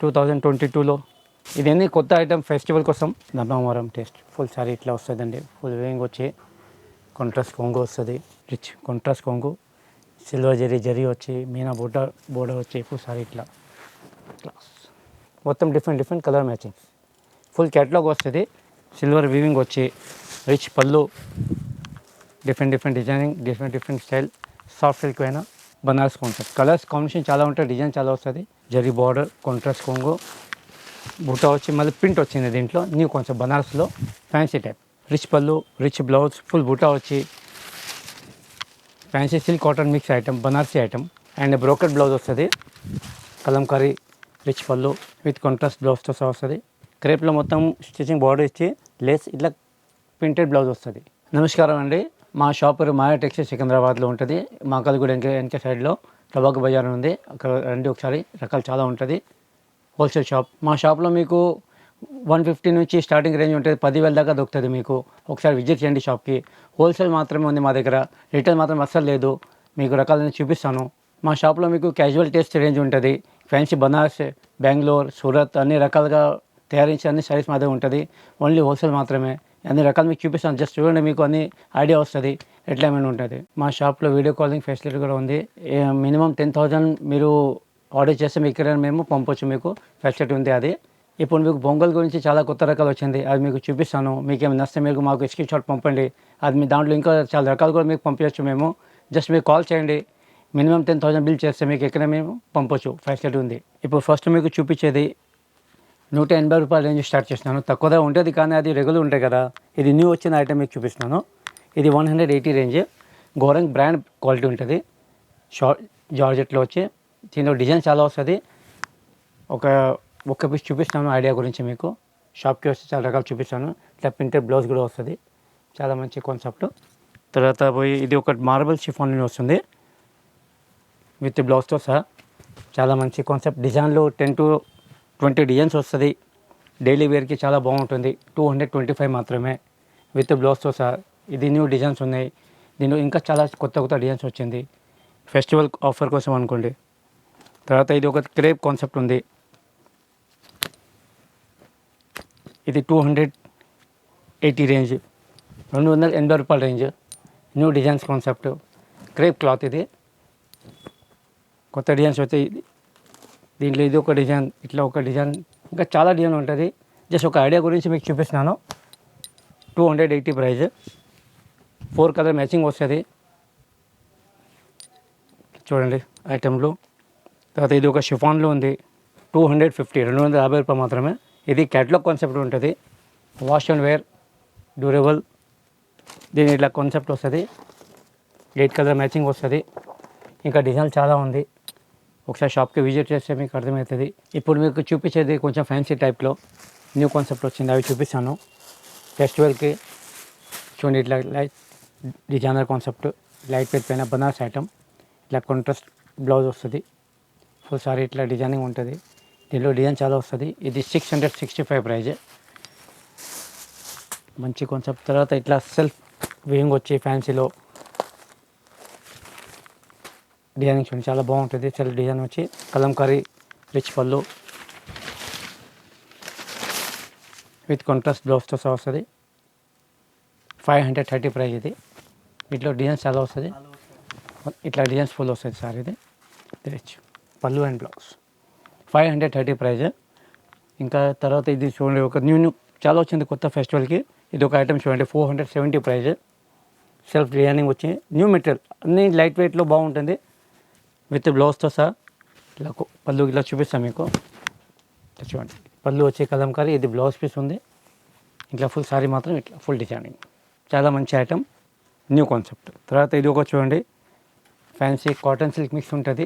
2022లో ఇదన్నీ కొత్త item festival కోసం ధర్మవరం టేస్ట్ ఫుల్ సారీ ఇట్లా వస్తుందండి. ఫుల్ వేయింగ్ వచ్చి కాంట్రాస్ట్ కొంగు వస్తుంది, రిచ్ కాంట్రాస్ట్ కొంగు, సిల్వర్ జరీ వచ్చి మీనా బోర్డర్ వచ్చి ఫుల్ సారీ ఇట్లా మొత్తం different colour matching full catalogue వస్తుంది. సిల్వర్ వీవింగ్ వచ్చి రిచ్ పళ్ళు, different designing, different style, soft silk అయినా బనారస్ కాన్సెప్ట్. కలర్స్ కాంబినేషన్ చాలా ఉంటాయి, డిజైన్ చాలా వస్తుంది. జరీ బార్డర్, కాంట్రాస్ట్ కొంగు, బుట్ట వచ్చి మళ్ళీ ప్రింట్ వచ్చింది దీంట్లో న్యూ కాన్సెప్ట్ బనారస్లో ఫ్యాన్సీ టైప్. రిచ్ పళ్ళు, రిచ్ బ్లౌజ్, ఫుల్ బుట్ట వచ్చి fancy silk cotton mix item, Banarasi item. And brocade blouse వస్తుంది, కలంకారీ రిచ్ పళ్ళు విత్ కాంట్రాస్ట్ బ్లౌజ్తో సహా వస్తుంది. క్రేప్లో మొత్తం స్టిచింగ్ బార్డర్ ఇచ్చి లేస్ ఇట్లా ప్రింటెడ్ బ్లౌజ్ వస్తుంది. నమస్కారం అండి, మా షాప్ మాయా టెక్స్టైల్స్ సికింద్రాబాద్లో ఉంటుంది. మా కూడా వెనక సైడ్లో టబాకు బజార్ ఉంది, అక్కడ రండి ఒకసారి. రకాలు చాలా ఉంటుంది, హోల్సేల్ షాప్. మా షాప్లో మీకు 150 నుంచి స్టార్టింగ్ రేంజ్ ఉంటుంది, 10,000 దాకా దొరుకుతుంది మీకు. ఒకసారి విజిట్ చేయండి షాప్కి. హోల్సేల్ మాత్రమే ఉంది మా దగ్గర, రిటైల్ మాత్రం అస్సలు లేదు. మీకు రకాలను చూపిస్తాను. మా షాప్లో మీకు క్యాజువల్ టేస్ట్ రేంజ్ ఉంటుంది, ఫ్యాన్సీ బనారస్, బెంగళూరు, సూరత్ అన్ని రకాలుగా తయారించి అన్ని సైజ్ మాదే ఉంటుంది. ఓన్లీ హోల్సేల్ మాత్రమే. అన్ని రకాలు మీకు చూపిస్తాను, జస్ట్ చూడండి, మీకు అన్ని ఐడియా వస్తుంది ఎట్లా ఏమైనా ఉంటుంది. మా షాప్లో వీడియో కాలింగ్ ఫెసిలిటీ కూడా ఉంది. మినిమం 10,000 మీరు ఆర్డర్ చేస్తే మీకు ఇక్కడ మేము పంపొచ్చు, మీకు ఫెసిలిటీ ఉంది అది. ఇప్పుడు మీకు బొంగల్ గురించి చాలా కొత్త రకాలు వచ్చింది, అది మీకు చూపిస్తాను. మీకు ఏమైనా నచ్చితే మీకు మాకు స్క్రీన్ షాట్ పంపండి, అది మీ దాంట్లో ఇంకా చాలా రకాలు కూడా మీకు పంపించచ్చు మేము. జస్ట్ మీకు కాల్ చేయండి, మినిమం 10,000 బిల్ చేస్తే మీకు ఎక్కడ మేము పంపొచ్చు, ఫెసిలిటీ ఉంది. ఇప్పుడు ఫస్ట్ మీకు చూపించేది 180 రూపాయల రేంజ్ స్టార్ట్ చేస్తున్నాను. తక్కువగా ఉంటుంది కానీ అది రెగ్యులర్ ఉంటాయి కదా. ఇది న్యూ వచ్చిన ఐటమ్ మీకు చూపిస్తున్నాను. ఇది 180 రేంజ్, గోరంగ్ బ్రాండ్ క్వాలిటీ ఉంటుంది. జార్జెట్లో వచ్చి దీనిలో డిజైన్ చాలా వస్తుంది. ఒక్క పీస్ చూపిస్తాను ఐడియా గురించి మీకు. షాప్కి వస్తే చాలా రకాలు చూపిస్తాను. ఇట్లా ప్రింటెడ్ బ్లౌజ్ కూడా వస్తుంది, చాలా మంచి కాన్సెప్ట్. తర్వాత పోయి ఇది ఒక మార్బల్ షిఫాన్ వస్తుంది విత్ బ్లౌజ్తో సహా, చాలా మంచి కాన్సెప్ట్. డిజైన్లో 10 to 20 డిజైన్స్ వస్తుంది. డైలీ వేర్కి చాలా బాగుంటుంది. 225 మాత్రమే విత్ బ్లౌజ్తో సహా. ఇది న్యూ డిజైన్స్ ఉన్నాయి దీనిలో, ఇంకా చాలా కొత్త డిజైన్స్ వచ్చింది ఫెస్టివల్ ఆఫర్ కోసం అనుకోండి. తర్వాత ఇది ఒక క్రేప్ కాన్సెప్ట్ ఉంది, ఇది 280 రేంజ్, 280 రూపాయల range. New designs concept, crepe cloth. ఇది కొత్త డిజైన్స్ వచ్చాయి దీంట్లో. ఇది ఒక డిజైన్, ఇట్లా ఒక డిజైన్, ఇంకా చాలా డిజైన్ ఉంటుంది. జస్ట్ ఒక ఐడియా గురించి మీకు చూపిస్తున్నాను. 280 ప్రైజ్, 4 కలర్ మ్యాచింగ్ వస్తుంది చూడండి ఐటెంలో. తర్వాత ఇది ఒక షిఫాన్లో ఉంది, 250, 250 రూపాయలు మాత్రమే. ఇది క్యాటలాగ్ కాన్సెప్ట్ ఉంటుంది, వాష్ అండ్ వేర్, డ్యూరబుల్. దీని ఇట్లా కాన్సెప్ట్ వస్తుంది, 8 కలర్ మ్యాచింగ్ వస్తుంది. ఇంకా డిజైన్ చాలా ఉంది, ఒకసారి షాప్కి విజిట్ చేస్తే మీకు అర్థమవుతుంది. ఇప్పుడు మీకు చూపించేది కొంచెం ఫ్యాన్సీ టైప్లో న్యూ కాన్సెప్ట్ వచ్చింది, అవి చూపిస్తాను. ఫెస్టివల్కి చూడండి, ఇట్లా light designer concept, light weight పైన బనారస్ ఐటమ్. ఇట్లా కాంట్రాస్ట్ బ్లౌజ్ వస్తుంది, ఫుల్ సారీ ఇట్లా డిజైనింగ్ ఉంటుంది. దీనిలో డిజైన్ చాలా వస్తుంది. ఇది 665 ప్రైజ్, మంచి కాన్సెప్ట్. తర్వాత ఇట్లా సెల్ఫ్ వీవింగ్ వచ్చి ఫ్యాన్సీలో డిజైనింగ్ చూడండి, చాలా బాగుంటుంది. సెల్ఫ్ డిజైన్ వచ్చి కలంకారీ రిచ్ పళ్ళు విత్ కాంట్రాస్ట్ బ్లౌజ్తో సహా వస్తుంది. 530 ప్రైజ్ ఇది. వీటిలో డిజైన్స్ చాలా వస్తుంది, ఇట్లా డిజైన్స్ ఫుల్ వస్తుంది సార్. ఇది రిచ్ పళ్ళు అండ్ బ్లౌజ్, 530 ప్రైజ్. ఇంకా తర్వాత ఇది చూడండి, ఒక న్యూ చాలా వచ్చింది కొత్త ఫెస్టివల్కి. ఇది ఒక ఐటమ్ చూడండి, 470 ప్రైజ్. సెల్ఫ్ డిజైనింగ్ వచ్చి న్యూ మెటీరియల్, అన్నీ లైట్ వెయిట్లో బాగుంటుంది విత్ బ్లౌజ్తో సహా. ఇలా పళ్ళు ఇలా చూపిస్తాను మీకు, చూడండి. పళ్ళు వచ్చే కలంకారీ, ఇది బ్లౌజ్ పీస్ ఉంది. ఇట్లా ఫుల్ సారీ మాత్రం ఇట్లా ఫుల్ డిజైనింగ్, చాలా మంచి ఐటమ్, న్యూ కాన్సెప్ట్. తర్వాత ఇది ఒక చూడండి, ఫ్యాన్సీ కాటన్ సిల్క్ మిక్స్ ఉంటుంది,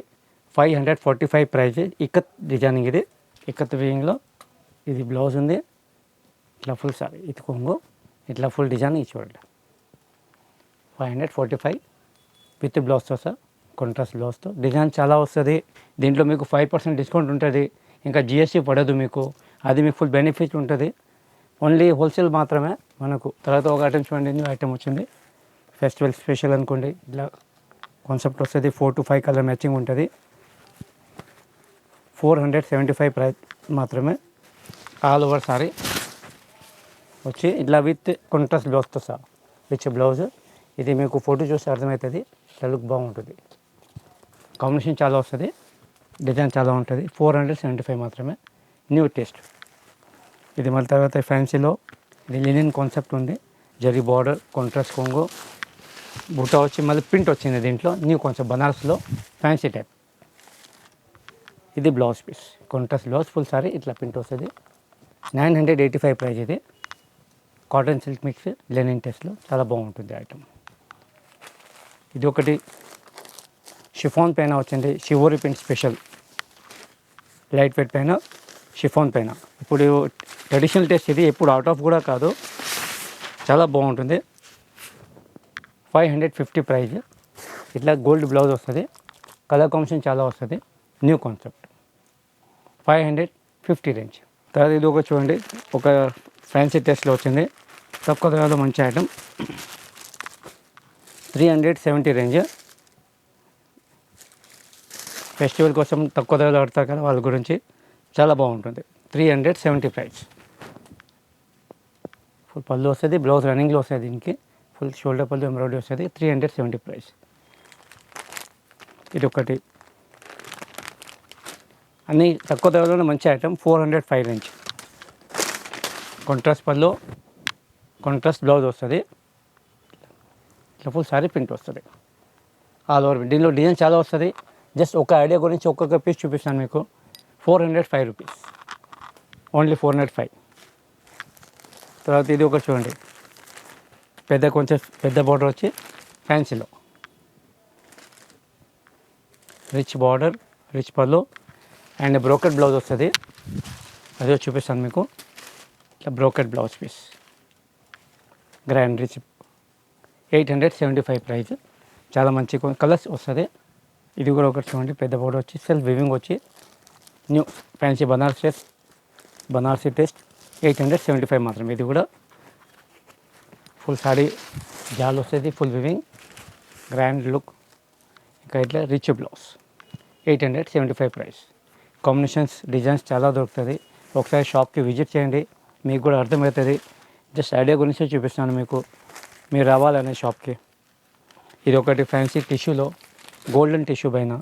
545 ప్రైజ్. ఇక్కత్ డిజైనింగ్, ఇది ఇక్కత్ వీవింగ్లో. ఇది బ్లౌజ్ ఉంది, ఇట్లా ఫుల్ సారీ, ఇది కొంగు, ఇట్లా ఫుల్ డిజైనింగ్ చూడండి. 545 విత్ బ్లౌజ్తో సార్, కాంట్రాస్ట్ బ్లౌజ్తో. డిజైన్ చాలా వస్తుంది. దీంట్లో మీకు 5% డిస్కౌంట్ ఉంటుంది, ఇంకా GST పడదు మీకు, అది మీకు ఫుల్ బెనిఫిట్ ఉంటుంది. ఓన్లీ హోల్సేల్ మాత్రమే మనకు. తర్వాత ఒక ఐటమ్ చూడండి, న్యూ ఐటమ్ వచ్చింది, ఫెస్టివల్ స్పెషల్ అనుకోండి. ఇట్లా కాన్సెప్ట్ వస్తుంది, 4 to 5 కలర్ మ్యాచింగ్ ఉంటుంది. 475 ప్రైస్. మాత్రమే. ఆల్ ఓవర్ సారీ వచ్చి ఇట్లా విత్ కాంట్రాస్ట్ బ్లౌజ్తో సహా రిచ్ బ్లౌజ్. ఇది మీకు ఫోటో చూస్తే అర్థమవుతుంది, ఇట్లా లుక్ బాగుంటుంది. కాంబినేషన్ చాలా వస్తుంది, డిజైన్ చాలా ఉంటుంది. 475 మాత్రమే. న్యూ టేస్ట్ ఇది. మళ్ళీ తర్వాత ఫ్యాన్సీలో ఇది లినిన్ కాన్సెప్ట్ ఉంది. జరీ బార్డర్, కాంట్రాస్ట్ కొంగు, బుట్ట వచ్చి మళ్ళీ ప్రింట్ వచ్చింది దీంట్లో. న్యూ కాన్సెప్ట్ బనారస్లో ఫ్యాన్సీ టైప్. ఇది blouse piece, contrast blouse, full sari ఇట్లా ప్రింట్ వస్తుంది. 985 ప్రైస్. ఇది కాటన్ సిల్క్ మిక్స్ లెనిన్ టెస్ట్లో చాలా బాగుంటుంది ఐటమ్. ఇది ఒకటి షిఫాన్ పైన వచ్చింది, shibori print special light weight పైన, షిఫాన్ పైన. ఇప్పుడు ట్రెడిషనల్ టెస్ట్ ఇది, ఎప్పుడు అవుట్ ఆఫ్ కూడా కాదు, చాలా బాగుంటుంది. 550 ప్రైజ్. ఇట్లా గోల్డ్ బ్లౌజ్ వస్తుంది, కలర్ కాంబినేషన్ చాలా వస్తుంది. New concept 550 range. తర్వాత ఇది ఒక చూడండి, ఒక ఫ్యాన్సీ టెస్ట్లో వచ్చింది, తక్కువ ధరలో మంచి ఐటమ్. 370 రేంజ్. ఫెస్టివల్ కోసం తక్కువ ధరలో ఆడతారు కదా, వాళ్ళ గురించి చాలా బాగుంటుంది. 370 ప్రైస్. ఫుల్ పళ్ళు వస్తుంది, బ్లౌజ్ రన్నింగ్లో వస్తుంది దీనికి. ఫుల్ షోల్డర్ పళ్ళు ఎంబ్రాయిడరీ వస్తుంది. 370 ప్రైస్. ఇది ఒకటి అన్నీ తక్కువ ధరలోనే మంచి ఐటమ్. 405 రేంజ్. కాంట్రాస్ట్ పళ్ళు, కాంట్రాస్ట్ బ్లౌజ్ వస్తుంది. ఇట్లా ఫుల్ సారీ ప్రింట్ వస్తుంది ఆల్ ఓవర్. దీనిలో డిజైన్ చాలా వస్తుంది. జస్ట్ ఒక ఐడియా గురించి ఒక్కొక్క పీస్ చూపిస్తాను మీకు. 405 రూపీస్ ఓన్లీ, 405. తర్వాత ఇది ఒకటి చూడండి, కొంచెం పెద్ద బార్డర్ వచ్చి ఫ్యాన్సీలో రిచ్ బార్డర్, రిచ్ పళ్ళు అండ్ బ్రోకెట్ బ్లౌజ్ వస్తుంది. అదే చూపిస్తాను మీకు. ఇట్లా brocade blouse piece grand rich. 875 price. చాలా మంచి కలర్స్ వస్తుంది. ఇది కూడా ఒకటి చూడండి, పెద్ద బోర్డర్ వచ్చి సెల్ఫ్ వివింగ్ వచ్చి న్యూ ఫ్యాన్సీ బనారసీ టెస్ట్. 875 మాత్రం. ఇది కూడా ఫుల్ సారీ జాల్ వస్తుంది, ఫుల్ వివింగ్, గ్రాండ్ లుక్. ఇంకా ఇట్లా rich blouse. 875 price. Combinations, designs చాలా దొరుకుతుంది. ఒకసారి షాప్కి విజిట్ చేయండి, మీకు కూడా అర్థమవుతుంది. జస్ట్ ఐడియా గురించి చూపిస్తాను మీకు, మీరు రావాలనే షాప్కి. ఇది ఒకటి ఫ్యాన్సీ టిష్యూలో గోల్డెన్ టిష్యూ పైన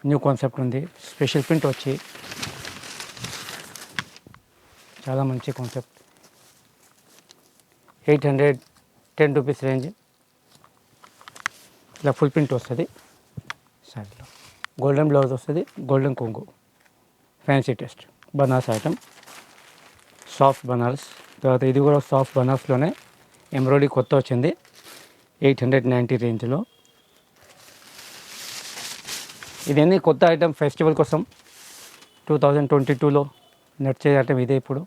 న్యూ కాన్సెప్ట్ ఉంది. స్పెషల్ ప్రింట్ వచ్చి చాలా మంచి కాన్సెప్ట్. 810 rupees range. ఇలా ఫుల్ ప్రింట్ వస్తుంది సారీలో. గోల్డెన్ బ్లౌజ్ వస్తుంది, గోల్డెన్ కొంగు. Fancy test Banaras item, soft Banaras. తర్వాత ఇది కూడా సాఫ్ట్ బనారస్లోనే ఎంబ్రాయిడరీ కొత్త వచ్చింది. 890 రేంజ్లో. ఇదన్నీ కొత్త ఐటమ్ ఫెస్టివల్ కోసం 2022లో నడిచే ఐటమ్ ఇదే. ఇప్పుడు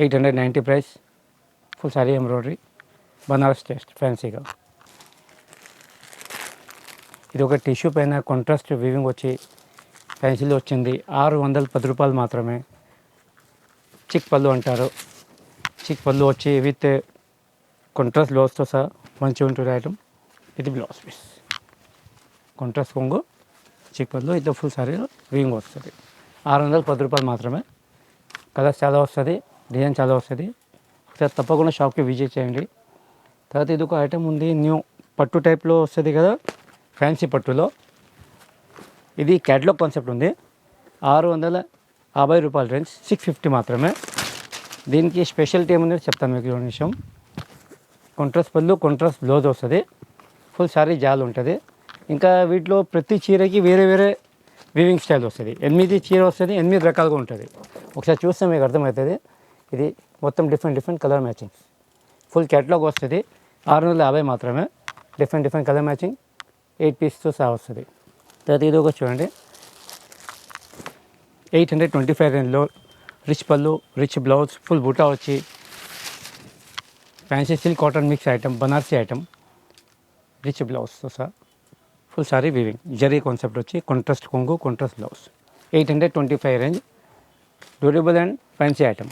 890 price. Full sari embroidery, Banaras test ఫ్యాన్సీగా. ఇది ఒక టిష్యూ పైన కాంట్రాస్ట్ వీవింగ్ వచ్చి ఫ్యాన్సీలో వచ్చింది. 610 రూపాయలు మాత్రమే. చిక్ పళ్ళు అంటారు. చిక్ పళ్ళు వచ్చి విత్ కాంట్రాస్ట్ బ్లౌజ్తో సహా మంచిగా ఉంటుంది ఐటమ్. ఇది బ్లౌజ్ పీస్, కాంట్రాస్ట్ కొంగు, చిక్ పళ్ళు, ఇట్లా ఫుల్ సారీలో వీవింగ్ వస్తుంది. 610 రూపాయలు మాత్రమే. కలర్స్ చాలా వస్తుంది, డిజైన్ చాలా వస్తుంది. ఒకసారి తప్పకుండా షాప్కి విజిట్ చేయండి. తర్వాత ఇది ఒక ఐటమ్ ఉంది, న్యూ పట్టు టైప్లో వస్తుంది కదా, ఫ్యాన్సీ పట్టులో. ఇది క్యాటలాగ్ కాన్సెప్ట్ ఉంది. 650 రూపాయల రేంజ్. 650 మాత్రమే. దీనికి స్పెషాలిటీ ఏముంది చెప్తాను మీకు ఒక నిమిషం. కాంట్రాస్ట్ పళ్ళు, కాంట్రాస్ట్ బ్లౌజ్ వస్తుంది. ఫుల్ సారీ జాల్ ఉంటుంది. ఇంకా వీటిలో ప్రతి చీరకి వేరే వేరే వీవింగ్ స్టైల్ వస్తుంది. 8 చీర వస్తుంది, 8 రకాలుగా ఉంటుంది. ఒకసారి చూస్తే మీకు అర్థమవుతుంది. ఇది మొత్తం different colour matching. Full catalogue వస్తుంది. 650 మాత్రమే. డిఫరెంట్ కలర్ మ్యాచింగ్ 8 పీస్తో సహా వస్తుంది. తర్వాత ఇది ఒక చూడండి, 825 రేంజ్లో రిచ్ పళ్ళు, రిచ్ బ్లౌజ్, ఫుల్ బూటా వచ్చి fancy silk cotton mix item, Banarasi item, rich బ్లౌజ్తో సహా full sari weaving. Zari concept వచ్చి కాంట్రాస్ట్ కొంగు, contrast blouse. 825 range. Durable and fancy item.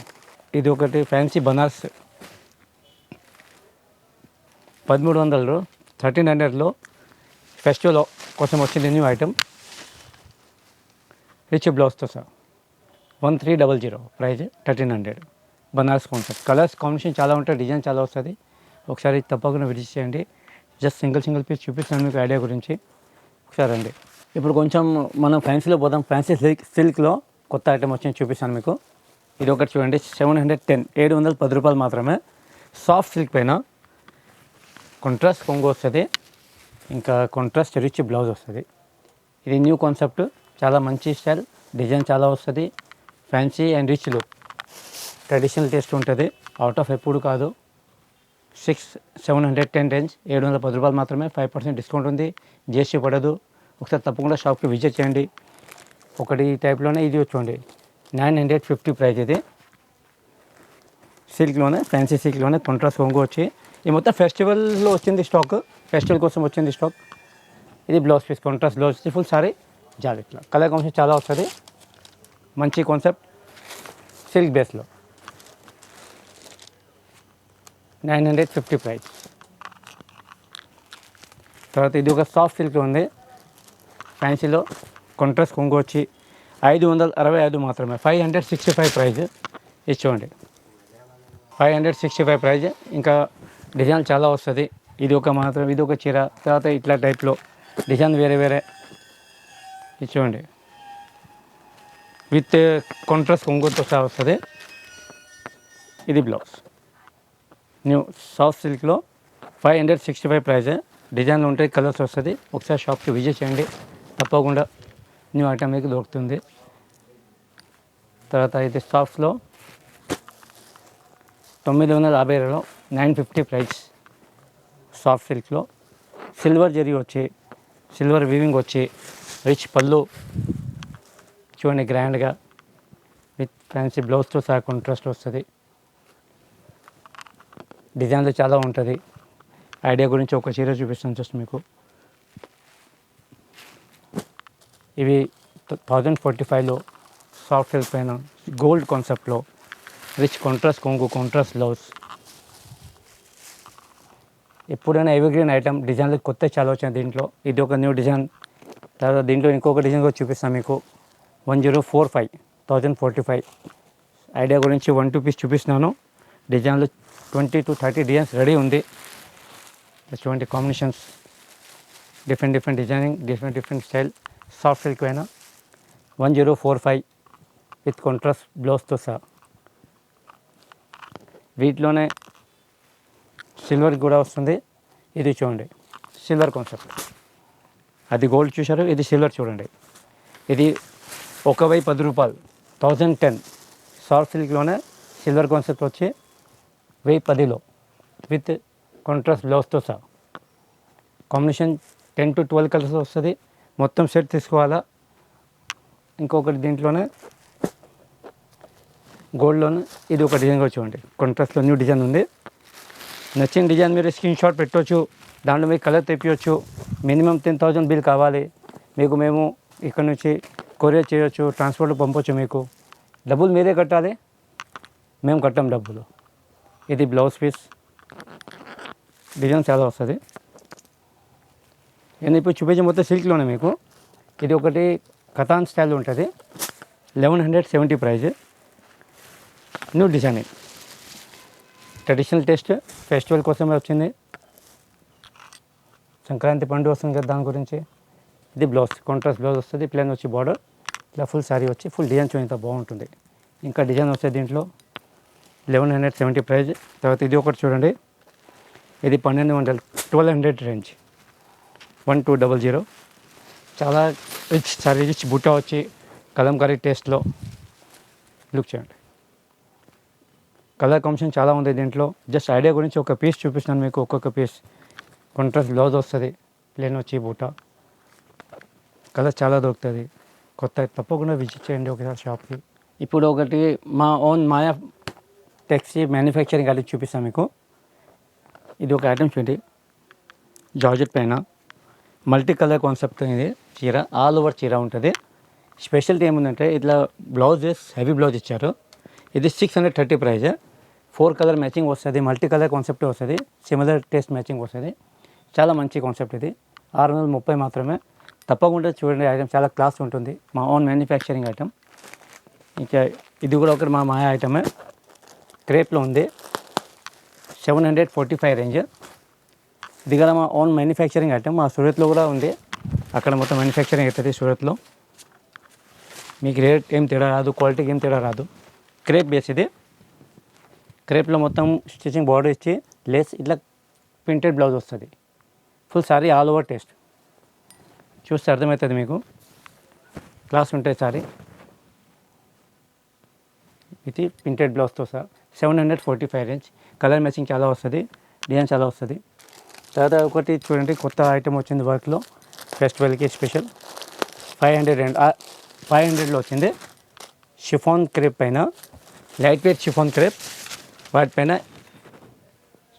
ఇది ఒకటి ఫ్యాన్సీ బనారస్ 1300లో 1300లో ఫెస్టివల్ కోసం వచ్చింది న్యూ ఐటమ్. రిచ్ బ్లౌజ్తో సహా 1300 price 1300 Banaras concept. Colours combination చాలా ఉంటాయి, డిజైన్ చాలా వస్తుంది. ఒకసారి తప్పకుండా విజిట్ చేయండి. జస్ట్ సింగిల్ పీస్ చూపిస్తాను మీకు ఐడియా గురించి. ఒకసారి అండి. ఇప్పుడు కొంచెం మనం ఫ్యాన్సీలో పోదాం. ఫ్యాన్సీ సిల్క్లో కొత్త ఐటమ్ వచ్చింది చూపిస్తాను మీకు. ఇది ఒకటి చూడండి, 710 710 మాత్రమే. సాఫ్ట్ సిల్క్ పైన కాంట్రాస్ట్ కొంగు వస్తుంది, ఇంకా కాంట్రాస్ట్ రిచ్ బ్లౌజ్ వస్తుంది. ఇది న్యూ కాన్సెప్ట్, చాలా మంచి స్టైల్, డిజైన్ చాలా వస్తుంది. Fancy and rich look, traditional taste ఉంటుంది. అవుట్ ఆఫ్ ఎప్పుడు కాదు. 710 రేంజ్, 710 రూపాయలు మాత్రమే. 5% డిస్కౌంట్ ఉంది, జిఎస్టీ పడదు. ఒకసారి తప్పకుండా షాప్కి విజిట్ చేయండి. ఒకటి టైప్లోనే ఇది చూడండి, 950 ప్రైస్. ఇది సిల్క్లోనే, ఫ్యాన్సీ సిల్క్లోనే కాంట్రాస్ట్ కొంగు వచ్చి, ఇది మొత్తం ఫెస్టివల్లో వచ్చింది స్టాక్, ఫెస్టివల్ కోసం వచ్చింది స్టాక్. ఇది బ్లౌజ్ పీస్, కాంట్రాస్ట్ బ్లౌజ్ వచ్చి ఫుల్ సారీ జాకెట్లో. కలర్ కాంబినేషన్ చాలా వస్తుంది, మంచి కాన్సెప్ట్. సిల్క్ బేస్లో 950 ప్రైస్. తర్వాత ఇది ఒక సాఫ్ట్ సిల్క్ ఉంది, ఫ్యాన్సీలో కాంట్రాస్ట్ కొంగు వచ్చి 565 మాత్రమే. 565 ప్రైజ్. ఇది చూడండి, 565 ప్రైజ్. ఇంకా డిజైన్ చాలా వస్తుంది. ఇది ఒక మాత్రం, ఇది ఒక చీర. తర్వాత ఇట్లా టైప్లో డిజైన్ వేరే వేరే. ఇది చూడండి, విత్ కాంట్రాస్ట్ కొంగుతో సహా వస్తుంది. ఇది బ్లౌజ్. న్యూ సాఫ్ట్ సిల్క్లో 565 ప్రైజ్. డిజైన్లు ఉంటాయి, కలర్స్ వస్తుంది. ఒకసారి షాప్కి విజిట్ చేయండి, తప్పకుండా న్యూ ఐటమ్ మీకు దొరుకుతుంది. తర్వాత ఇది సాఫ్ట్లో 950 950 ప్రైస్. సాఫ్ట్ సిల్క్లో సిల్వర్ జరీ వచ్చి, సిల్వర్ వీవింగ్ వచ్చి, రిచ్ పళ్ళు చూడండి గ్రాండ్గా, విత్ ఫ్యాన్సీ బ్లౌజ్తో సహా కాంట్రాస్ట్ వస్తుంది. డిజైన్లు చాలా ఉంటుంది. ఐడియా గురించి ఒక చీర చూపిస్తాను జస్ట్ మీకు. ఇవి 1045లో సాఫ్ట్ సిల్క్ పైన గోల్డ్ కాన్సెప్ట్లో రిచ్ కాంట్రాస్ట్ కొంగు, కాంట్రాస్ట్ బ్లౌజ్. ఎప్పుడైనా ఎవర్గ్రీన్ ఐటమ్, డిజైన్లు కొత్త చాలా వచ్చాయి దీంట్లో. ఇది ఒక న్యూ డిజైన్. తర్వాత దీంట్లో ఇంకొక డిజైన్ కూడా చూపిస్తాను మీకు. 1045 1045. ఐడియా గురించి 1-2 పీస్ చూపిస్తున్నాను. డిజైన్లు 20 to 30 డిజైన్స్ రెడీ ఉంది. చూడండి combinations, different designing, different style. Soft silk పైన 1045 విత్ కాంట్రాస్ట్ బ్లౌజ్తో సహా. వీటిలోనే సిల్వర్ కూడా వస్తుంది. ఇది చూడండి, సిల్వర్ కాన్సెప్ట్. అది గోల్డ్ చూశారు, ఇది సిల్వర్ చూడండి. ఇది 1010 రూపాయలు, 1010. సాఫ్ట్ సిల్క్లోనే సిల్వర్ కాన్సెప్ట్ వచ్చి 1010లో విత్ కాంట్రాస్ట్ బ్లౌజ్తో సహా. కాంబినేషన్ 10 to 12 కలర్స్ వస్తుంది. మొత్తం సెట్ తీసుకోవాలా. ఇంకొకటి దీంట్లోనే గోల్డ్లోనే ఇది ఒక డిజైన్ కూడా చూడండి, కాంట్రాస్ట్లో న్యూ డిజైన్ ఉంది. నచ్చిన డిజైన్ మీరు స్క్రీన్ షాట్ పెట్టవచ్చు, దాంట్లో మీకు కలర్ తెప్పించవచ్చు. మినిమం 10,000 బిల్ కావాలి మీకు. మేము ఇక్కడ నుంచి కొరియర్ చేయొచ్చు, ట్రాన్స్పోర్ట్ పంపవచ్చు. మీకు డబ్బులు మీరే కట్టాలి, మేము కట్టాం డబ్బులు. ఇది బ్లౌజ్ పీస్, డిజైన్ చాలా వస్తుంది. నేను ఇప్పుడు చూపించే మొత్తం సిల్క్లోనే మీకు. ఇది ఒకటి కథాన్ స్టైల్ ఉంటుంది, 1170 price. New designing, traditional taste, festival కోసమే వచ్చింది. సంక్రాంతి పండుగ వస్తుంది కదా, దాని గురించి. ఇది బ్లౌజ్, కాంట్రాస్ట్ బ్లౌజ్ వస్తుంది. ప్లేన్ వచ్చి బార్డర్, ఇలా ఫుల్ శారీ వచ్చి ఫుల్ డిజైన్ చూడంత బాగుంటుంది. ఇంకా డిజైన్ వస్తుంది దీంట్లో. 1170 ప్రైజ్. తర్వాత ఇది ఒకటి చూడండి, ఇది 1200 1200 రేంజ్. 1200. చాలా రిచ్ సారీ, రిచ్ బుట్ట వచ్చి కలంకారీ టేస్ట్లో. లుక్ చేయండి, కలర్ కాంబినేషన్ చాలా ఉంది దీంట్లో. జస్ట్ ఐడియా గురించి ఒక పీస్ చూపిస్తున్నాను మీకు. ఒక్కొక్క పీస్ కాంట్రాస్ట్ బ్లౌజ్ వస్తుంది, ప్లేన్ వచ్చి బూట. కలర్ చాలా దొరుకుతుంది కొత్త. తప్పకుండా విజిట్ చేయండి ఒకసారి షాప్కి. ఇప్పుడు ఒకటి మా ఓన్ మాయా టెక్సీ మ్యానుఫ్యాక్చరింగ్ అది చూపిస్తాను మీకు. ఇది ఒక ఐటమ్ చూడండి, జార్జెట్ పైన మల్టీ కలర్ కాన్సెప్ట్. ఇది చీర ఆల్ ఓవర్ చీర ఉంటుంది. స్పెషాలిటీ ఏముందంటే ఇట్లా బ్లౌజెస్ హెవీ బ్లౌజ్ ఇచ్చారు. ఇది 630 ప్రైజ్. 4 కలర్ మ్యాచింగ్ వస్తుంది, మల్టీ కలర్ కాన్సెప్ట్ వస్తుంది, సిమిలర్ టేస్ట్ మ్యాచింగ్ వస్తుంది. చాలా మంచి కాన్సెప్ట్ ఇది. 630 మాత్రమే. తప్పకుండా చూడండి, ఐటమ్ చాలా క్లాస్ ఉంటుంది. మా ఓన్ మ్యానుఫ్యాక్చరింగ్ ఐటమ్. ఇంకా ఇది కూడా ఒకటి మా ఐటమే, క్రేప్లో ఉంది, 745 రేంజ్. ఇది కూడా మా ఓన్ మ్యానుఫ్యాక్చరింగ్ ఐటమ్. మా సూరత్లో కూడా ఉంది, అక్కడ మొత్తం మ్యానుఫ్యాక్చరింగ్ అవుతుంది సూరత్లో. మీకు రేట్ ఏం తేడా రాదు, క్వాలిటీకి ఏం తేడా రాదు. క్రేప్ బేస్ ఇది. క్రేప్లో మొత్తం స్టిచింగ్ బార్డర్ ఇచ్చి లేస్ ఇట్లా ప్రింటెడ్ బ్లౌజ్ వస్తుంది. Full sari all over taste. చూస్తే అర్థమవుతుంది మీకు, క్లాస్ ఉంటుంది సారీ. ఇది ప్రింటెడ్ బ్లౌజ్తో సార్ 745 రేంజ్. కలర్ మ్యాచింగ్ చాలా వస్తుంది, డిజైన్ చాలా వస్తుంది. తర్వాత ఒకటి చూడండి, కొత్త ఐటమ్ వచ్చింది వర్క్లో, ఫెస్టివల్కి స్పెషల్. 500లో వచ్చింది. షిఫాన్ క్రేప్ పైన, లైట్ వెయిట్ షిఫాన్ క్రేప్, వాటిపైన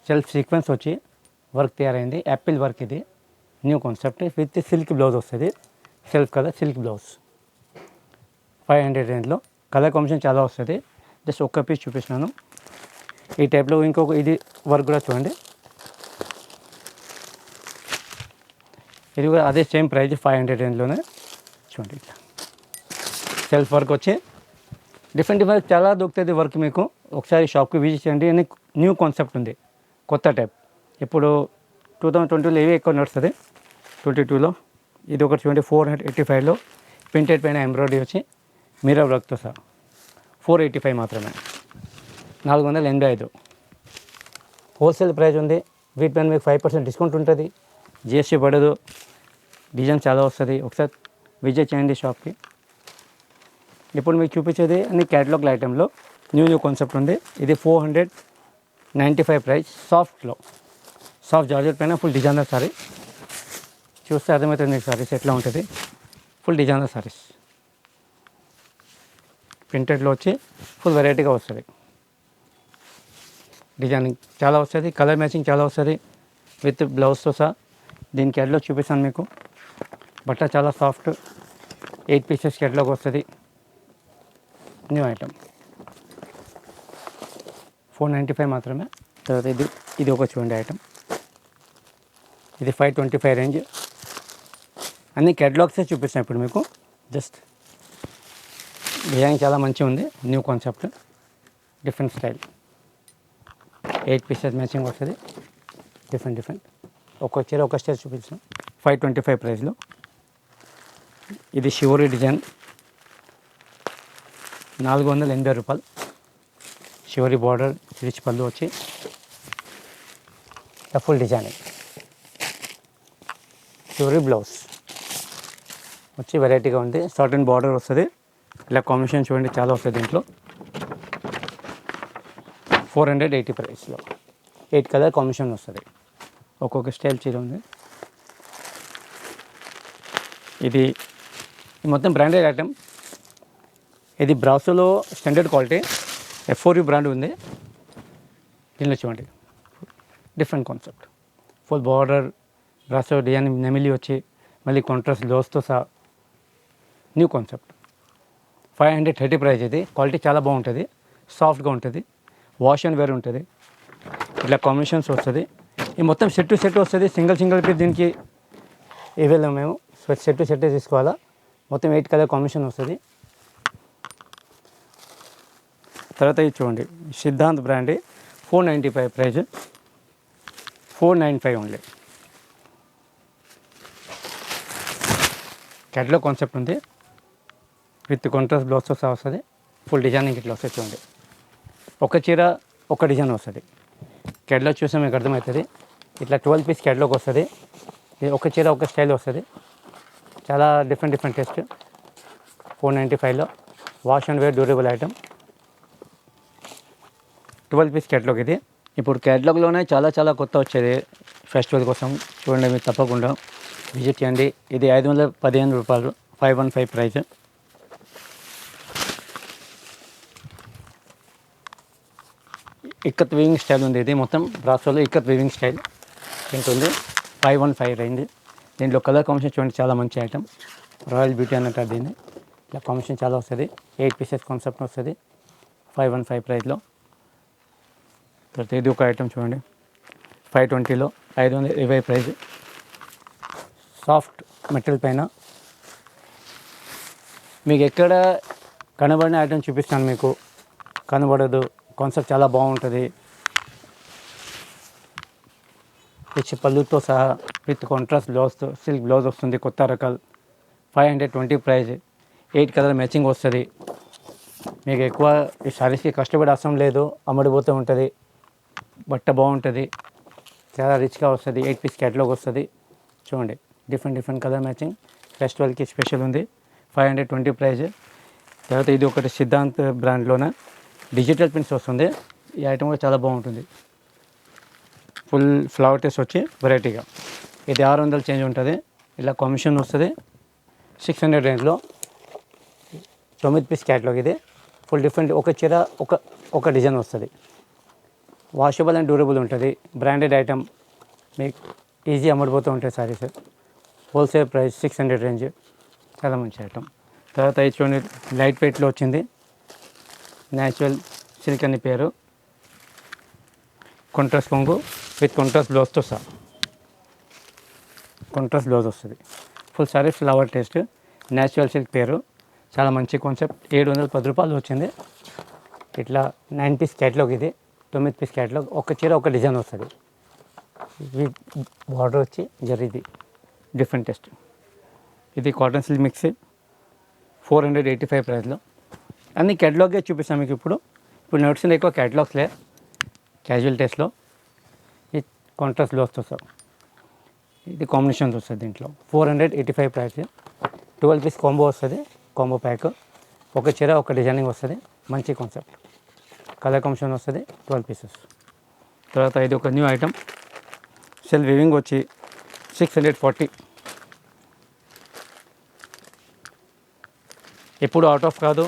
సెల్ఫ్ సీక్వెన్స్ వచ్చి వర్క్ తయారైంది. యాపిల్ వర్క్ ఇది, new concept. With silk blouse వస్తుంది, సెల్ఫ్ కలర్ సిల్క్ బ్లౌజ్. 500 రేంజ్లో కలర్ కాంబినేషన్ చాలా వస్తుంది. జస్ట్ ఒక్క పీస్ చూపిస్తున్నాను. ఈ టైప్లో ఇంకొక ఇది వర్క్ కూడా చూడండి. ఇది కూడా అదే సేమ్ ప్రైస్, 500 రేంజ్లోనే చూడండి. ఇట్లా సెల్ఫ్ వర్క్ వచ్చి డిఫరెంట్ చాలా దొరుకుతుంది వర్క్ మీకు. ఒకసారి షాప్కి విజిట్ చేయండి. అని న్యూ కాన్సెప్ట్ ఉంది, కొత్త టైప్. ఇప్పుడు 2020లో ఇవి ఎక్కువ నడుస్తుంది. 22లో ఇది ఒకటి చూడండి, 485లో ప్రింటెడ్ పైన ఎంబ్రాయిడరీ వచ్చి మిర్రర్ వర్క్తో సార్ 485 మాత్రమే, 485. హోల్సేల్ ప్రైస్ ఉంది. వీటిపైన మీకు 5% డిస్కౌంట్ ఉంటుంది, జిఎస్టీ పడదు, డిజైన్ చాలా వస్తుంది. ఒకసారి విజిట్ చేయండి షాప్కి. ఇప్పుడు మీకు చూపించేది అన్ని క్యాటలాగ్ ఐటెంలో న్యూ కాన్సెప్ట్ ఉంది. ఇది 495 ప్రైస్. సాఫ్ట్ జార్జెట్ పైన ఫుల్ డిజైనర్ సారీ. చూస్తే అర్థమవుతుంది మీకు సారీస్ ఎట్లా ఉంటుంది. ఫుల్ డిజైనర్ సారీస్ ప్రింటెడ్లో వచ్చి ఫుల్ వెరైటీగా వస్తుంది. డిజైనింగ్ చాలా వస్తుంది, కలర్ మ్యాచింగ్ చాలా వస్తుంది విత్ బ్లౌజ్తో సహా. దీని క్యాటలాగ్ చూపిస్తాను మీకు. బట్ట చాలా సాఫ్ట్, 8 పీసెస్ క్యాటలాగ్ వస్తుంది. న్యూ ఐటమ్ 495 మాత్రమే. తర్వాత ఇది ఒక చూడండి ఐటమ్. ఇది 525 రేంజ్. అన్ని క్యాటలాగ్సే చూపిస్తాను ఇప్పుడు మీకు. జస్ట్ డిజైన్ చాలా మంచిగా ఉంది, new concept, different style. 8 pieces matching వస్తుంది, డిఫరెంట్. ఒక చీర ఒక స్టైల్ చూపిస్తాను. 525 ప్రైస్లో. ఇది షివోరీ డిజైన్, 480 రూపాయలు. షివోరీ బార్డర్, రిచ్ పళ్ళు వచ్చి ఫుల్ డిజైనింగ్. షివోరీ బ్లౌజ్ వచ్చి వెరైటీగా ఉంది. సర్టన్ బార్డర్ వస్తుంది. ఇలా కాంబినేషన్ చూడండి చాలా వస్తుంది దీంట్లో. 480 ప్రైస్లో 8 కలర్ కాంబినేషన్ వస్తుంది. ఒక్కొక్క స్టైల్ చీర ఉంది. ఇది మొత్తం బ్రాండెడ్ ఐటమ్. ఇది బ్రాసోలో స్టాండర్డ్ క్వాలిటీ, F4U బ్రాండ్ ఉంది. దీనిలో చూడండి డిఫరెంట్ కాన్సెప్ట్. ఫుల్ బార్డర్, బ్రాసో డిజైన్, నెమిలి వచ్చి మళ్ళీ కాంట్రాస్ట్ బ్లౌజ్తో సహా న్యూ కాన్సెప్ట్. 530 ప్రైస్. ఇది క్వాలిటీ చాలా బాగుంటుంది, సాఫ్ట్గా ఉంటుంది, వాష్ అండ్ వేర్ ఉంటుంది. ఇట్లా కాంబినేషన్స్ వస్తుంది. ఈ మొత్తం సెట్ టు సెట్ వస్తుంది. సింగిల్ పీస్ దీనికి ఇవ్వలేము మేము, సెట్ టు సెట్ తీసుకోవాలా. మొత్తం 8 కలర్ కాంబినేషన్ వస్తుంది. తర్వాత ఇది చూడండి, Siddhant brand, 495 price, 495 only. Catalogue concept ఉంది, విత్ కాంట్రాస్ట్ బ్లౌజ్తో సహా వస్తుంది. ఫుల్ డిజైనింగ్ ఇట్లా వస్తుంది చూడండి. ఒక చీర ఒక డిజైన్ వస్తుంది. క్యాటలాగ్ చూస్తే మీకు అర్థమవుతుంది. ఇట్లా 12 పీస్ క్యాటలాగ్ వస్తుంది. ఇది ఒక చీర ఒక స్టైల్ వస్తుంది. చాలా డిఫరెంట్ టేస్ట్. 495లో wash and wear durable item. 12 piece catalogue ఇది. ఇప్పుడు క్యాటలాగ్లోనే చాలా కొత్త వచ్చేది ఫెస్టివల్ కోసం. చూడండి, మీరు తప్పకుండా విజిట్ చేయండి. ఇది 515 రూపాయలు, 515 ప్రైస్. ఇక్కత్ వీవింగ్ స్టైల్ ఉంది. ఇది మొత్తం బ్రాసోలో ఇక్కత్ వీవింగ్ స్టైల్ ఉంటుంది. 515 రేంజ్. దీంట్లో కలర్ కాంబినేషన్ చూడండి చాలా మంచి ఐటమ్. రాయల్ బ్యూటీ అన్నట్టు దీన్ని. ఇలా కాంబినేషన్ చాలా వస్తుంది. 8 పీసెస్ కాన్సెప్ట్ వస్తుంది 515 ప్రైస్లో. తర్వాత ఇది ఒక ఐటమ్ చూడండి, 520లో 520 ప్రైస్. సాఫ్ట్ మెటీరియల్ పైన మీకు ఎక్కడ కనబడిన ఐటమ్ చూపిస్తాను మీకు, కనబడదు. కాన్సెప్ట్ చాలా బాగుంటుంది. రిచ్ పళ్ళుతో సహా విత్ కాంట్రాస్ట్ బ్లౌజ్తో సిల్క్ బ్లౌజ్ వస్తుంది. కొత్త రకాలు 520 ప్రైజ్. 8 కలర్ మ్యాచింగ్ వస్తుంది. మీకు ఎక్కువ ఈ శారీస్కి కష్టపడే అవసరం లేదు, అమ్ముడిపోతూ ఉంటుంది. బట్ట బాగుంటుంది, చాలా రిచ్గా వస్తుంది. 8 పీస్ క్యాటలాగ్ వస్తుంది. చూడండి, డిఫరెంట్ కలర్ మ్యాచింగ్. ఫెస్టివల్కి స్పెషల్ ఉంది. 520 ప్రైజ్. తర్వాత ఇది ఒకటి సిద్ధాంత్ బ్రాండ్లోన డిజిటల్ ప్రింట్స్ వస్తుంది. ఈ ఐటమ్ కూడా చాలా బాగుంటుంది. ఫుల్ ఫ్లవర్ టేస్ట్ వచ్చి వెరైటీగా. ఇది 600 చేంజ్ ఉంటుంది. ఇలా కమిషన్ వస్తుంది. 600 రేంజ్లో 9 పీస్ క్యాటలాగ్. ఇది ఫుల్ డిఫరెంట్. ఒక చీర ఒక డిజైన్ వస్తుంది. వాషబుల్ అండ్ డ్యూరబుల్ ఉంటుంది. బ్రాండెడ్ ఐటమ్, మీకు ఈజీ అమ్ముడిపోతూ ఉంటాయి సారీస్. Wholesale price 600 range. చాలా మంచి ఐటమ్. తర్వాత ఇది చూడండి, లైట్ వెయిట్లో వచ్చింది. న్యాచురల్ సిల్క్ అని పేరు. కాంట్రాస్ట్ కొంగు విత్ కాంట్రాస్ట్ బ్లౌజ్తో సహా. కాంట్రాస్ట్ బ్లౌజ్ వస్తుంది. Full sorry flower taste. Natural silk పేరు. చాలా మంచి కాన్సెప్ట్. 710 రూపాయలు వచ్చింది. ఇట్లా 9 పీస్ క్యాటలాగ్. ఇది 9 పీస్ క్యాటలాగ్. ఒక చీర ఒక డిజైన్ వస్తుంది. ఇది బార్డర్ వచ్చి జరిది డిఫరెంట్ టేస్ట్. ఇది కాటన్ సిల్క్ మిక్స్ 485 ప్రైస్లో. అన్ని క్యాటలాగే చూపిస్తాను మీకు. ఇప్పుడు నడుస్తుంది ఎక్కువ క్యాటలాగ్స్లే. క్యాజువల్ టేస్ట్లో ఈ కాంట్రాస్ట్ బ్లౌజ్తో సార్. ఇది కాంబినేషన్స్ వస్తుంది. దీంట్లో 485 ప్రైస్. 12 పీస్ కాంబో వస్తుంది. Combo pack. ఒక చీర ఒక డిజైనింగ్ వస్తుంది. మంచి కాన్సెప్ట్. కలర్ కాంబినేషన్ వస్తుంది. 12 పీసెస్. తర్వాత ఇది ఒక న్యూ ఐటమ్. సెల్ వివింగ్ వచ్చి 640. ఎప్పుడు అవుట్ ఆఫ్ కాదు.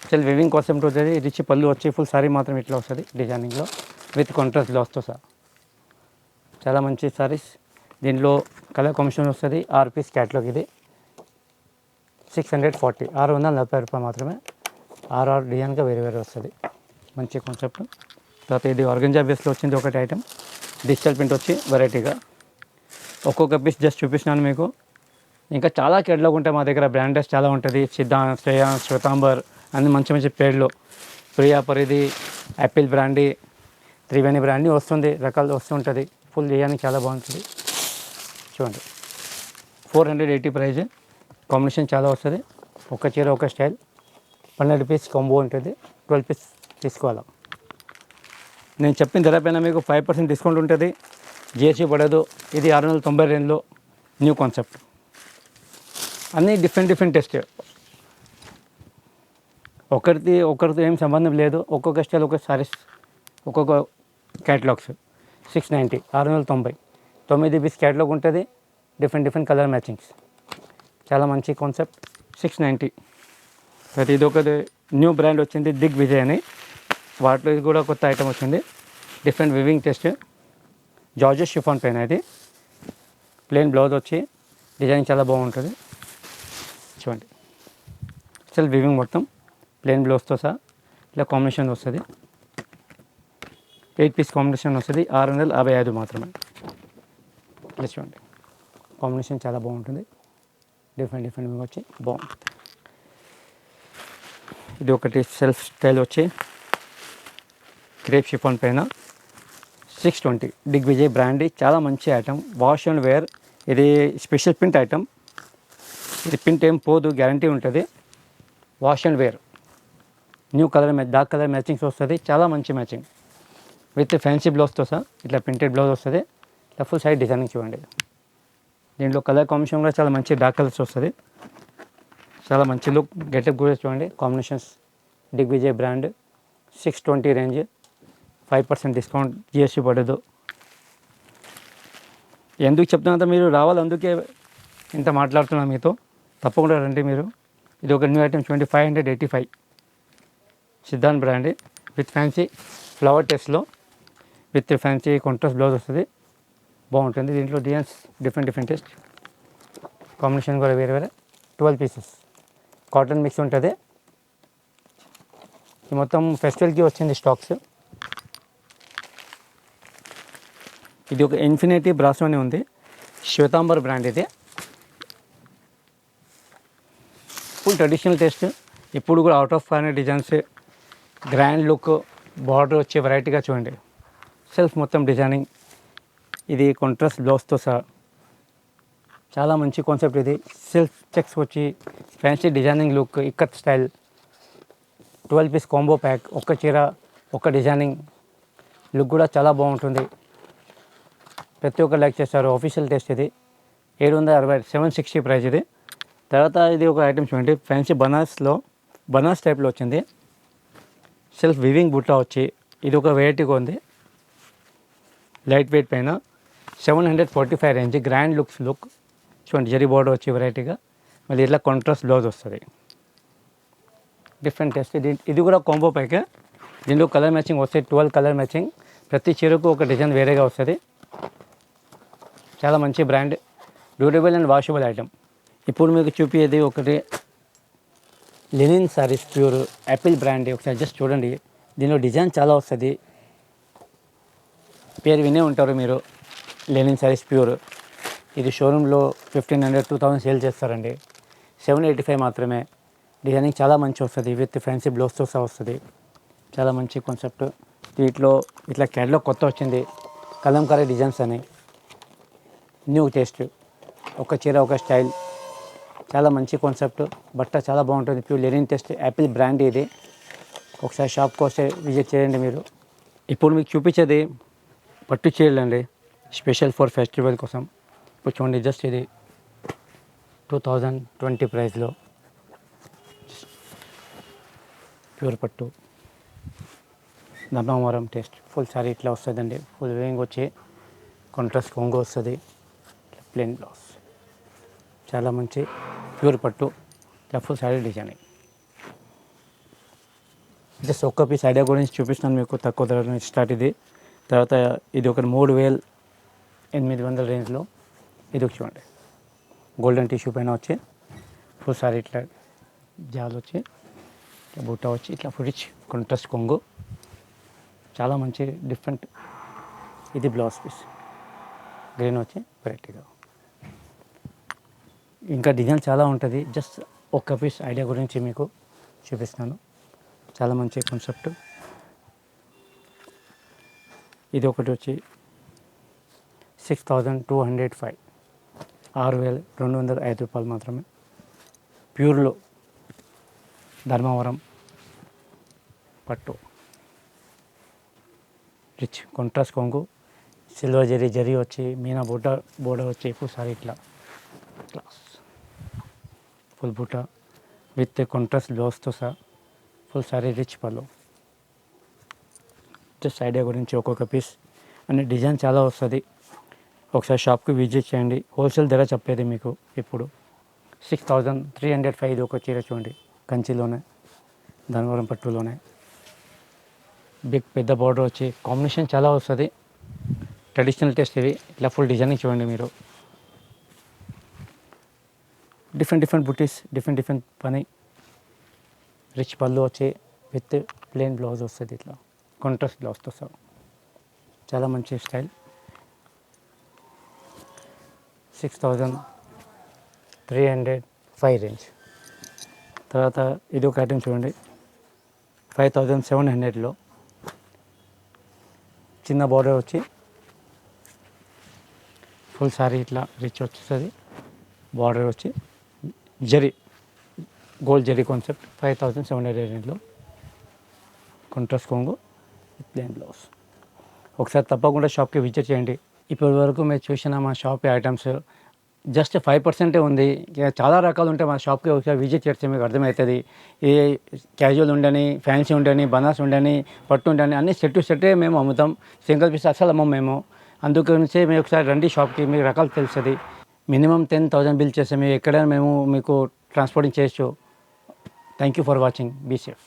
సెల్ వివింగ్ కాన్సెప్ట్ వచ్చేది. రిచ్ పళ్ళు వచ్చి ఫుల్ సారీ మాత్రం ఇట్లా వస్తుంది డిజైనింగ్లో విత్ కాంట్రాస్ట్ బ్లౌజ్తో సహా. చాలా మంచి సారీస్. దీంట్లో కలర్ కాంబినేషన్ వస్తుంది. 6 పీస్ క్యాటలాగ్. ఇది 640, 640 రూపాయలు మాత్రమే. 6 డిజైన్గా వేరే వస్తుంది. మంచి కాన్సెప్ట్. తర్వాత ఇది ఆర్గంజా బేస్లో వచ్చింది ఒకటి ఐటమ్. డిజిటల్ ప్రింట్ వచ్చి వెరైటీగా. ఒక్కొక్క పీస్ జస్ట్ చూపిస్తున్నాను మీకు. ఇంకా చాలా క్యాటలాగ్ ఉంటాయి మా దగ్గర. బ్రాండెస్ చాలా ఉంటుంది. సిద్ధాంత్, శ్రేయాన్స్, శ్వేతాంబర్ అన్ని మంచి పేర్లు. ప్రియా పరిధి, యాపిల్ బ్రాండీ, త్రివేణి బ్రాండీ వస్తుంది. రకాలు వస్తుంటుంది. ఫుల్ చేయడానికి చాలా బాగుంటుంది. చూడండి, 480 ప్రైజ్. కాంబినేషన్ చాలా వస్తుంది. ఒక చీర ఒక స్టైల్. 12 పీస్ కాంబో ఉంటుంది. 12 పీస్ తీసుకోవాలి. నేను చెప్పిన ధర పైన మీకు 5% డిస్కౌంట్ ఉంటుంది. జిఎస్టీ పడదు. ఇది 690 రేంజ్లో న్యూ కాన్సెప్ట్. అన్నీ డిఫరెంట్ టెస్ట్. ఒకరితో ఏం సంబంధం లేదు. ఒక్కొక్క స్టైల్, ఒక్కొక్క సారీస్, ఒక్కొక్క క్యాటలాగ్స్. 690, 690. 9 పీస్ క్యాటలాగ్ ఉంటుంది. Different colour matchings. చాలా మంచి కాన్సెప్ట్. 690. అయితే ఇది ఒకటి న్యూ బ్రాండ్ వచ్చింది, దిగ్ విజయ్ అని. వాటిలో ఇది కూడా కొత్త ఐటమ్ వచ్చింది. Different weaving test. Georgette chiffon పైన. ఇది ప్లెయిన్ బ్లౌజ్ వచ్చి డిజైన్ చాలా బాగుంటుంది. చూడండి, సెల్ఫ్ వివింగ్ మొత్తం ప్లెయిన్ బ్లౌజ్తో సహా ఇలా కాంబినేషన్ వస్తుంది. 8 పీస్ కాంబినేషన్ వస్తుంది. 655 మాత్రమే. ఇలా చూడండి, కాంబినేషన్ చాలా బాగుంటుంది. డిఫరెంట్ వచ్చి బాగుంటుంది. ఇది ఒకటి సెల్ఫ్ స్టైల్ వచ్చి క్రేప్ షిఫాన్ పైన 620. Digvijay brand. చాలా మంచి ఐటమ్. Wash and wear. ఇది స్పెషల్ ప్రింట్ ఐటమ్. ఇది ప్రింట్ ఏం పోదు, గ్యారంటీ ఉంటుంది. Wash and wear. New colour dark colour matchings వస్తుంది. చాలా మంచి మ్యాచింగ్ విత్ ఫ్యాన్సీ బ్లౌజ్తో సార్. ఇట్లా ప్రింటెడ్ బ్లౌజ్ వస్తుంది. ఇట్లా ఫుల్ సైడ్ డిజైనింగ్ చూడండి. దీంట్లో కలర్ కాంబినేషన్ కూడా చాలా మంచి డార్క్ కలర్స్ వస్తుంది. చాలా మంచి లుక్. గెటప్ కూడా చూడండి. Combinations. Digvijay brand. 620 range. 5% discount. GST పడదు. ఎందుకు చెప్తున్నా, మీరు రావాలి, అందుకే ఇంత మాట్లాడుతున్నా మీతో. తప్పకుండా రండి మీరు. ఇది ఒక న్యూ ఐటమ్ చూడండి. 585. Siddhant brand with fancy flower టెస్ట్లో విత్ ఫ్యాన్సీ కాంట్రాస్ట్ బ్లౌజ్ వస్తుంది. బాగుంటుంది. దీంట్లో డిజైన్స్ డిఫరెంట్ టెస్ట్. కాంబినేషన్ కూడా వేరే 12 పీసెస్. కాటన్ మిక్స్ ఉంటుంది. ఇది మొత్తం ఫెస్టివల్కి వచ్చింది స్టాక్స్. ఇది ఒక ఇన్ఫినిటీ బ్రాస్ అని ఉంది. శ్వేతాంబర్ బ్రాండ్. ఇది ఫుల్ ట్రెడిషనల్ టేస్ట్. ఇప్పుడు కూడా out of planet designs, grand look, border వచ్చే వెరైటీగా చూడండి. సెల్ఫ్ మొత్తం డిజైనింగ్, ఇది కాంట్రాస్ట్ బ్లౌజ్తో సహా చాలా మంచి కాన్సెప్ట్. ఇది సెల్ఫ్ చెక్స్ వచ్చి fancy designing look, ikat style, 12 piece combo pack, ఒక్క చీర ఒక్క డిజైనింగ్ లుక్ కూడా చాలా బాగుంటుంది. ప్రతి ఒక్కరు లైక్ చేస్తారు. ఆఫీషియల్ టెస్ట్ ఇది 760, 760 ప్రైస్ ఇది. తర్వాత ఇది ఒక ఐటమ్ చూడండి, ఫ్యాన్సీ బనాస్ టైప్లో వచ్చింది. సెల్ఫ్ వివింగ్ బుట్ట వచ్చి ఇది ఒక వెరైటీగా ఉంది. లైట్ వెయిట్ పైన 745 రేంజ్, గ్రాండ్ లుక్ చూడండి. జరీ బోర్డర్ వచ్చి వెరైటీగా, మళ్ళీ ఇట్లా కాంట్రాస్ట్ బ్లౌజ్ వస్తుంది. డిఫరెంట్ టెస్ట్ ఇది కూడా కాంబో ప్యాకే. దీనిలో కలర్ మ్యాచింగ్ వస్తాయి, 12 కలర్ మ్యాచింగ్. ప్రతి చీరకు ఒక డిజైన్ వేరేగా వస్తుంది. చాలా మంచి brand, durable and washable item. ఇప్పుడు మీకు చూపించేది ఒకటి linen saris, pure Apple brand. ఒకసారి జస్ట్ చూడండి, దీనిలో డిజైన్ చాలా వస్తుంది. పేరు వినే ఉంటారు మీరు, లెనిన్ సారీస్ ప్యూర్. ఇది షోరూంలో 1500, 2000 సేల్ చేస్తారండి. 785 మాత్రమే. డిజైనింగ్ చాలా మంచి వస్తుంది, విత్ ఫ్యాన్సీ బ్లౌజ్తో సహా వస్తుంది. చాలా మంచి కాన్సెప్ట్. వీటిలో ఇట్లా క్యాట్లో కొత్త వచ్చింది, కలంకారీ డిజైన్స్ అని, న్యూ టేస్ట్. ఒక చీర ఒక స్టైల్, చాలా మంచి కాన్సెప్ట్. బట్ట చాలా బాగుంటుంది, pure linen test, Apple brand ఇది. ఒకసారి షాప్కి వస్తే విజిట్ చేయండి మీరు. ఇప్పుడు మీకు చూపించేది పట్టు చీరలు అండి, స్పెషల్ ఫర్ ఫెస్టివల్ కోసం. ఇప్పుడు చూడండి, జస్ట్ ఇది 2020 ప్రైస్లో ప్యూర్ పట్టు ధర్మవరం టేస్ట్ ఫుల్ సారీ ఇట్లా వస్తుందండి. ఫుల్ వేయింగ్ వచ్చి కాంట్రాస్ట్ కొంగు వస్తుంది, ప్లెయిన్ బ్లౌజ్. చాలా మంచి ప్యూర్ పట్టు, ఇట్లా ఫుల్ సారీ డిజైనింగ్. జస్ట్ ఒక్క పీస్ ఐడియా గురించి చూపిస్తున్నాను మీకు, తక్కువ ధర నుంచి స్టార్ట్ ఇది. తర్వాత ఇది ఒక 3800 రేంజ్లో ఇది ఒక చూడండి, గోల్డెన్ టిష్యూ పైన వచ్చి ఫుల్ సారీ ఇట్లా జాల్ వచ్చి ఇట్లా బుట్ట వచ్చి ఇట్లా ఫుడిచ్ కాంట్రాస్ట్ కొంగు. చాలా మంచి డిఫరెంట్. ఇది బ్లౌజ్ పీస్ గ్రీన్ వచ్చి వెరైటీగా. ఇంకా డిజైన్ చాలా ఉంటుంది. జస్ట్ ఒక్క పీస్ ఐడియా గురించి మీకు చూపిస్తాను. చాలా మంచి కాన్సెప్ట్. ఇది ఒకటి వచ్చి 6205, 6205 రూపాయలు మాత్రమే. ప్యూర్లో ధర్మవరం పట్టు, రిచ్ కాంట్రాస్ట్ కొంగు, సిల్వర్ జరీ వచ్చి మీనా బోర్డర్ వచ్చి ఫుల్ సారీ ఇట్లా క్లాస్, ఫుల్ బూట విత్ కాంట్రాస్ట్ బ్లౌజ్తో సహా ఫుల్ సారీ రిచ్ పళ్ళు. జస్ట్ ఐడియా గురించి ఒక్కొక్క పీస్ అనే డిజైన్ చాలా వస్తుంది. ఒకసారి షాప్కి విజిట్ చేయండి. హోల్సేల్ ధర చెప్పేది మీకు. ఇప్పుడు 6305 ఇది ఒక చీర చూడండి, కంచిలోనే ధర్మవరం పట్టులోనే పెద్ద బార్డర్ వచ్చి కాంబినేషన్ చాలా వస్తుంది. ట్రెడిషనల్ టేస్ట్ ఇవి. ఇట్లా ఫుల్ డిజైనింగ్ చూడండి మీరు. డిఫరెంట్ బుటీస్, డిఫరెంట్ పని. రిచ్ పళ్ళు వచ్చి విత్ ప్లెయిన్ బ్లౌజ్ వస్తుంది, ఇట్లా కాంట్రాస్ట్ బ్లౌజ్తో సహా. చాలా మంచి స్టైల్. 6305 రేంజ్. తర్వాత ఇది ఒక ఐటమ్ చూడండి, 5700లో చిన్న బార్డర్ వచ్చి ఫుల్ సారీ ఇట్లా రిచ్ వస్తుంది. బార్డర్ వచ్చి గోల్డ్ జరీ కాన్సెప్ట్. 5700 రేంజ్లో కాంట్రాస్ట్ కొంగు, ప్లెయిన్ బ్లౌజ్. ఒకసారి తప్పకుండా షాప్కి విజిట్ చేయండి. ఇప్పటి వరకు మీరు చూసిన మా షాప్ ఐటమ్స్ జస్ట్ 5% ఉంది. చాలా రకాలు ఉంటాయి. మా షాప్కి ఒకసారి విజిట్ చేస్తే మీకు అర్థమవుతుంది. ఏ క్యాజువల్ ఉండని, ఫ్యాన్సీ ఉండని, బనాస్ ఉండని, పట్టు ఉండని, అన్ని సెట్టే మేము అమ్ముతాం. సింగిల్ పీస్ అసలు అమ్మం మేము. అందుకనిసే మీరు ఒకసారి రండి షాప్కి, మీకు రకాలు తెలుస్తుంది. మినిమం 10,000 బిల్ చేస్తే మేము ఎక్కడైనా మీకు ట్రాన్స్పోర్టింగ్ చేయొచ్చు. Thank you for watching. Be safe.